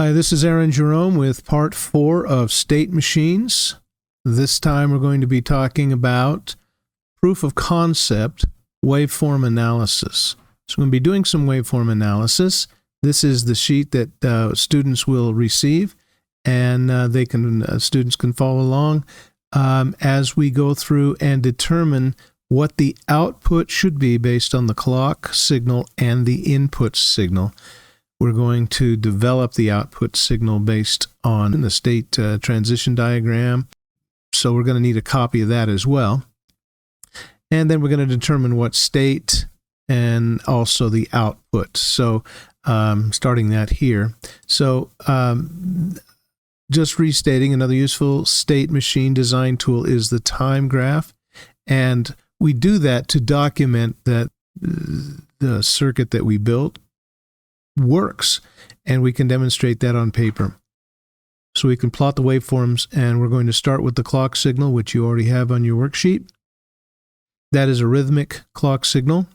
Hi, this is Aaron Jerome with part 4 of State Machines. This time we're going to be talking about proof of concept waveform analysis. So we're going to be doing some waveform analysis. This is the sheet that students will receive, and students can follow along as we go through and determine what the output should be based on the clock signal and the input signal. We're going to develop the output signal based on the state transition diagram. So we're going to need a copy of that as well. And then we're going to determine what state and also the output. So starting that here. So just restating, another useful state machine design tool is the time graph. And we do that to document that the circuit that we built works, and we can demonstrate that on paper. So we can plot the waveforms, and we're going to start with the clock signal, which you already have on your worksheet. That is a rhythmic clock signal.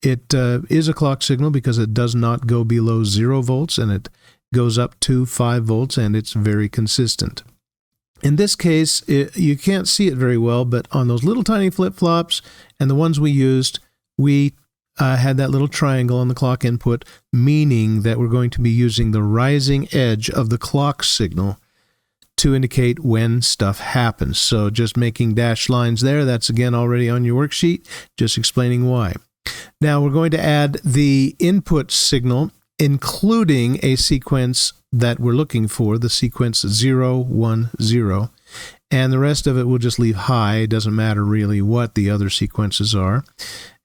It is a clock signal because it does not go below 0 volts, and it goes up to 5 volts, and it's very consistent. In this case, you can't see it very well, but on those little tiny flip-flops and the ones we used, we had that little triangle on the clock input, meaning that we're going to be using the rising edge of the clock signal to indicate when stuff happens. So just making dashed lines there, that's again already on your worksheet, just explaining why. Now we're going to add the input signal, including a sequence that we're looking for, the sequence 0, 1, 0. And the rest of it we'll just leave high. It doesn't matter really what the other sequences are.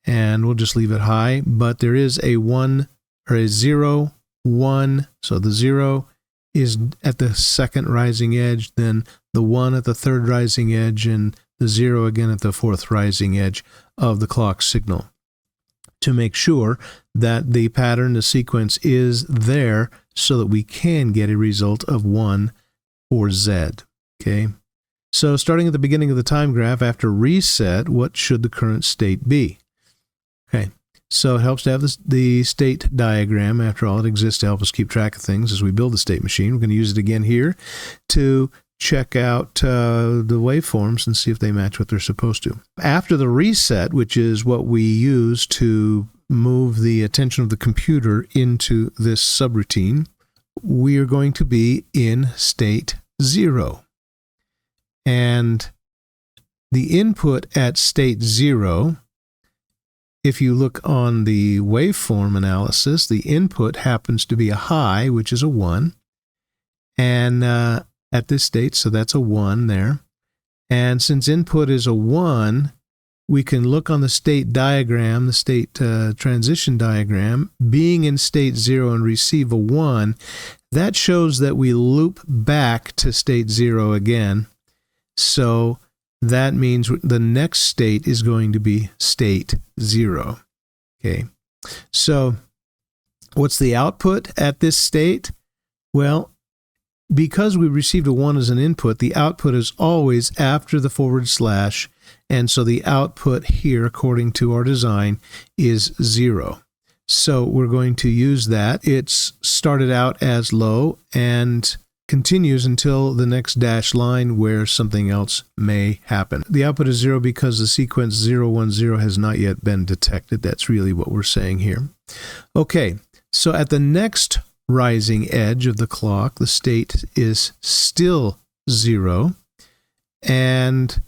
And we'll just leave it high, but there is a 1 or a 0, 1. So the 0 is at the second rising edge, then the 1 at the third rising edge, and the 0 again at the fourth rising edge of the clock signal, to make sure that the pattern, the sequence is there so that we can get a result of 1 for Z. Okay. So starting at the beginning of the time graph, after reset, what should the current state be? Okay, so it helps to have the state diagram. After all, it exists to help us keep track of things as we build the state machine. We're going to use it again here to check out the waveforms and see if they match what they're supposed to. After the reset, which is what we use to move the attention of the computer into this subroutine, we are going to be in state 0. And the input at state 0, if you look on the waveform analysis, the input happens to be a high, which is a 1. And at this state, so that's a 1 there. And since input is a 1, we can look on the state diagram, the state transition diagram, being in state 0 and receive a 1. That shows that we loop back to state 0 again. So that means the next state is going to be state 0. Okay, so what's the output at this state? Well, because we received a 1 as an input, the output is always after the /, and so the output here, according to our design, is 0. So we're going to use that. It's started out as low and continues until the next dashed line where something else may happen. The output is 0 because the sequence 0, 1, 0 has not yet been detected. That's really what we're saying here. Okay, so at the next rising edge of the clock, the state is still 0, and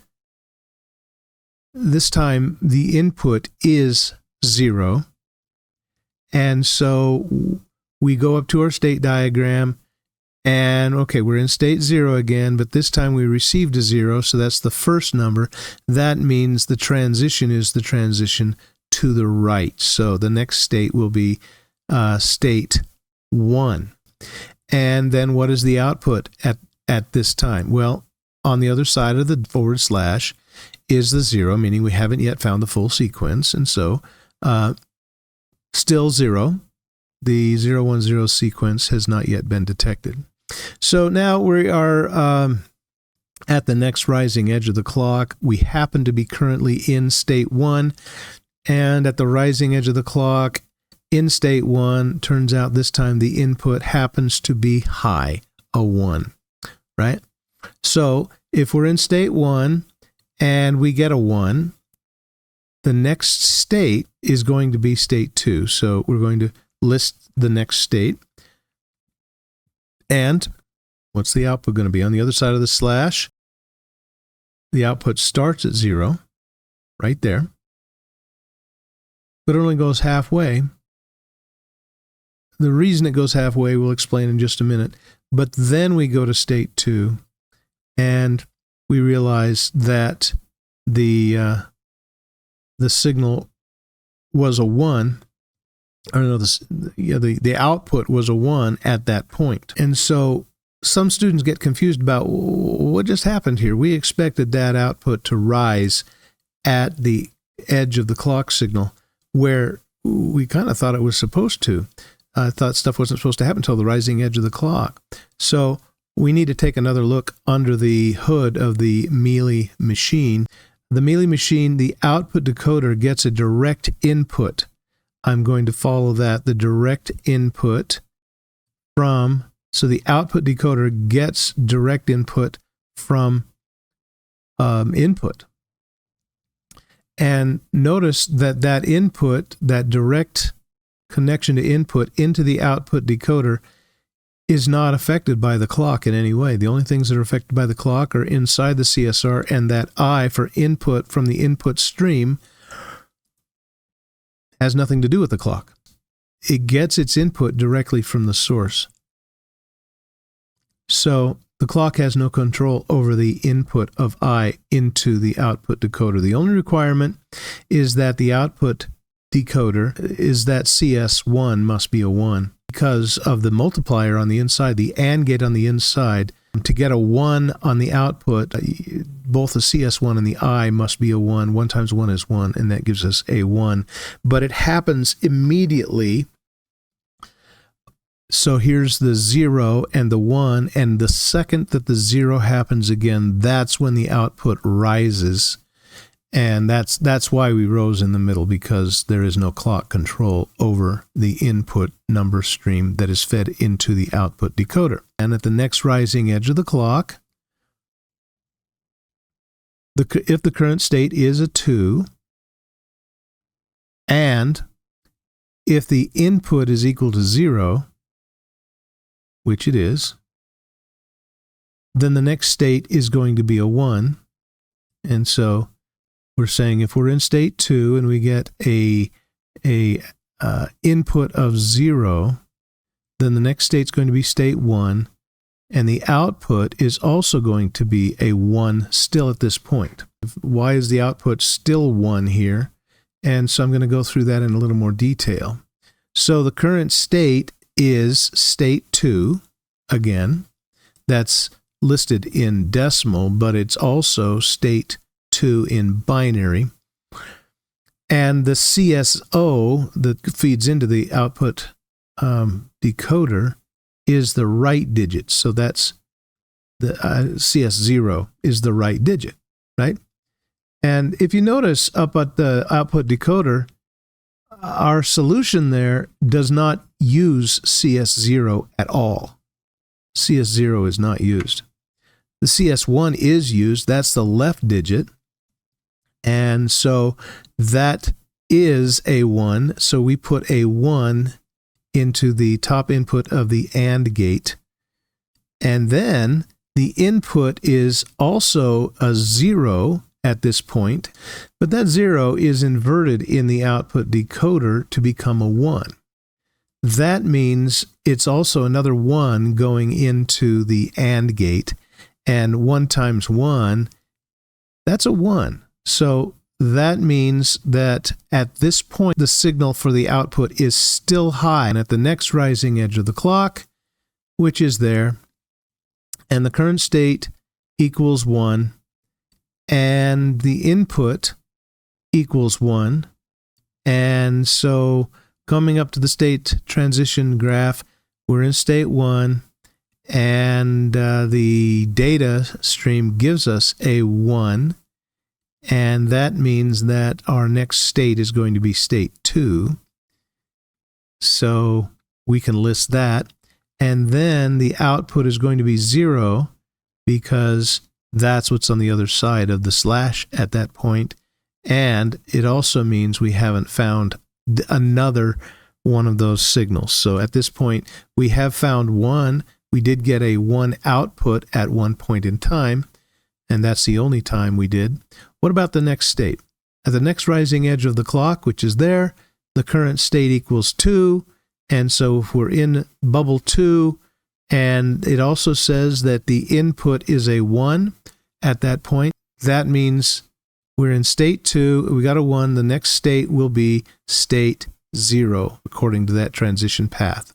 this time the input is 0, and so we go up to our state diagram. And okay, we're in state 0 again, but this time we received a 0, so that's the first number. That means the transition is the transition to the right. So the next state will be state 1. And then what is the output at this time? Well, on the other side of the / is the 0, meaning we haven't yet found the full sequence, and so still 0. The 0, 1, 0 sequence has not yet been detected. So now we are at the next rising edge of the clock. We happen to be currently in state 1, and at the rising edge of the clock, In state 1, turns out this time the input happens to be high, a 1, right? So if we're in state 1 and we get a 1, the next state is going to be state 2. So we're going to list the next state. And what's the output going to be? On the other side of the slash, the output starts at 0, right there, but it only goes halfway. The reason it goes halfway we'll explain in just a minute, but then we go to state 2, and we realize that the signal was a 1, or no, the output was a 1 at that point. And so some students get confused about what just happened here. We expected that output to rise at the edge of the clock signal, where we kind of thought it was supposed to. I thought stuff wasn't supposed to happen until the rising edge of the clock. So we need to take another look under the hood of the Mealy machine. The Mealy machine, the output decoder gets a direct input. I'm going to follow that, the direct input from, so the output decoder gets direct input from input. And notice that that input, that direct connection to input into the output decoder, is not affected by the clock in any way. The only things that are affected by the clock are inside the CSR, and that I for input from the input stream has nothing to do with the clock. It gets its input directly from the source. So the clock has no control over the input of I into the output decoder. The only requirement is that the output decoder is that CS1 must be a 1. Because of the multiplier on the inside, the AND gate on the inside, to get a 1 on the output, both the CS1 and the I must be a 1. 1 times 1 is 1, and that gives us a 1. But it happens immediately. So here's the 0 and the 1, and the second that the 0 happens again, that's when the output rises. And that's why we rose in the middle, because there is no clock control over the input number stream that is fed into the output decoder. And at the next rising edge of the clock, if the current state is a 2, and if the input is equal to 0, which it is, then the next state is going to be a 1. And so we're saying if we're in state 2 and we get a input of 0, then the next state's going to be state 1, and the output is also going to be a 1 still at this point. Why is the output still 1 here? And so I'm going to go through that in a little more detail. So the current state is state 2, again. That's listed in decimal, but it's also state 2 in binary. And the CSO that feeds into the output decoder is the right digit. So that's the CS0 is the right digit, right? And if you notice up at the output decoder, our solution there does not use CS0 at all. CS0 is not used. The CS1 is used. That's the left digit. And so that is a 1. So we put a 1 into the top input of the AND gate. And then the input is also a 0 at this point, but that 0 is inverted in the output decoder to become a 1. That means it's also another 1 going into the AND gate, and 1 times 1, that's a 1. So that means that at this point, the signal for the output is still high, and at the next rising edge of the clock, which is there, and the current state equals 1, and the input equals 1, and so coming up to the state transition graph, we're in state 1, and the data stream gives us a 1, and that means that our next state is going to be state 2. So we can list that. And then the output is going to be 0 because that's what's on the other side of the slash at that point. And it also means we haven't found another one of those signals. So at this point, we have found one. We did get a 1 output at one point in time, and that's the only time we did. What about the next state? At the next rising edge of the clock, which is there, the current state equals 2. And so if we're in bubble 2, and it also says that the input is a 1 at that point, that means we're in state 2, we got a 1, the next state will be state 0, according to that transition path.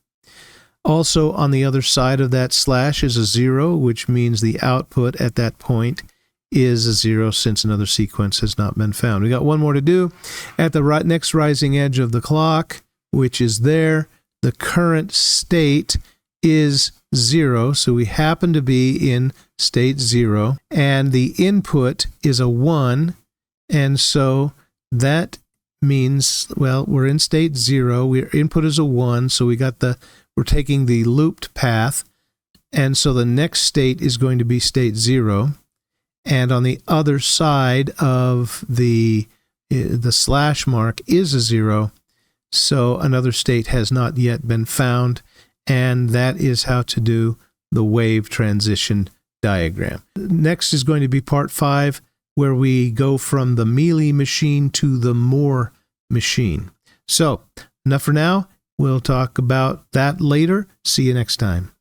Also, on the other side of that slash is a 0, which means the output at that point is a 0 since another sequence has not been found. We got one more to do. At the next rising edge of the clock, which is there, the current state is 0, so we happen to be in state 0, and the input is a 1, and so that means, well, we're in state 0, our input is a 1, so we're taking the looped path, and so the next state is going to be state 0, and on the other side of the slash mark is a 0, so another state has not yet been found, and that is how to do the wave transition diagram. Next is going to be part 5, where we go from the Mealy machine to the Moore machine. So, enough for now. We'll talk about that later. See you next time.